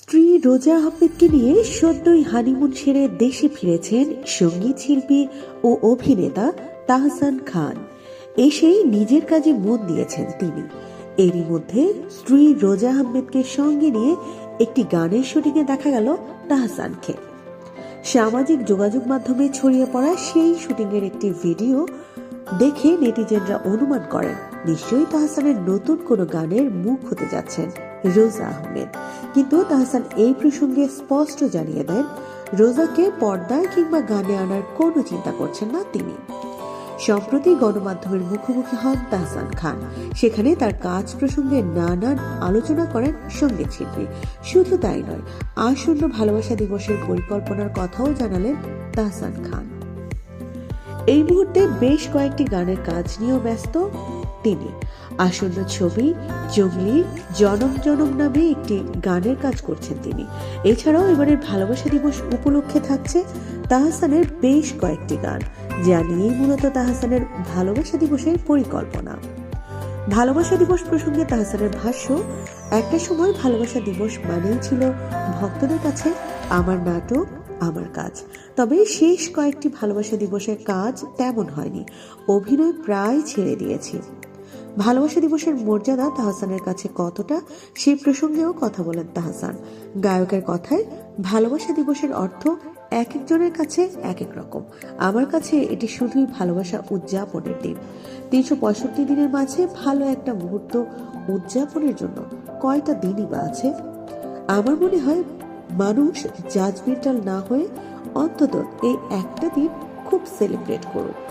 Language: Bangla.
স্ত্রী রোজা আহমেদকে নিয়ে সদ্যই হানিমুন সেরে দেশে ফিরেছেন সঙ্গীত শিল্পী ও অভিনেতা তাহসান খান। এসেই নিজের কাজে মন দিয়েছেন তিনি। এরই মধ্যে স্ত্রী রোজা আহমেদকে সঙ্গে নিয়ে একটি গানের শুটিংয়ে দেখা গেল তাহসানকে। সামাজিক যোগাযোগ মাধ্যমে ছড়িয়ে পড়া সেই শুটিংয়ের একটি ভিডিও দেখে নেটিজেনরা অনুমান করেন নিশ্চয়ই তাহসানের নতুন কোনো গানের মুখ হতে যাচ্ছেন রোজা আহমেদ। কিন্তু তাহসান এই প্রসঙ্গে স্পষ্ট জানিয়ে দেন, রোজাকে পর্দায় কিংবা গানে আনার কোনো চিন্তা করছেন না তিনি। সম্প্রতি গণমাধ্যমের মুখোমুখি হন তাহসান খান। সেখানে তার কাজ প্রসঙ্গে নানান আলোচনা করেন সঙ্গীত শিল্পী। শুধু তাই নয়, আসন্ন ভালোবাসা দিবসের পরিকল্পনার কথাও জানালেন তাহসান খান। এই মুহূর্তে বেশ কয়েকটি গানের কাজ নিয়েও ব্যস্ত তিনি। আসন্ন ছবি জঙ্গলি জনম জনম নামে একটি গানের কাজ করছেন তিনি। এছাড়াও এবারের ভালোবাসা দিবস উপলক্ষে থাকছে তাহসানের বেশ কয়েকটি গান, যা নিয়েই মূলত তাহসানের ভালোবাসা দিবসের পরিকল্পনা। ভালোবাসা দিবস প্রসঙ্গে তাহসানের ভাষ্য, একটা সময় ভালোবাসা দিবস মানেই ছিল ভক্তদের কাছে আমার নাটক, আমার কাজ। তবে শেষ কয়েকটি ভালোবাসা দিবসের কাজ তেমন হয়নি, অভিনয় প্রায় ছেড়ে দিয়েছি। ভালোবাসা দিবসের মর্যাদা তাহসানের কাছে কতটা, সেই প্রসঙ্গেও কথা বলেন তাহসান। গায়কের কথায়, ভালোবাসা দিবসের অর্থ এক একজনের কাছে এক এক রকম। আমার কাছে এটি শুধুই ভালোবাসা উদযাপনের দিন। 365 দিনের মাঝে ভালো একটা মুহূর্ত উদযাপনের জন্য কয়টা দিনই বা আছে? আমার মনে হয় মানুষ জাজমেন্টাল না হয়ে অন্তত এই একটা দিন খুব সেলিব্রেট করুক।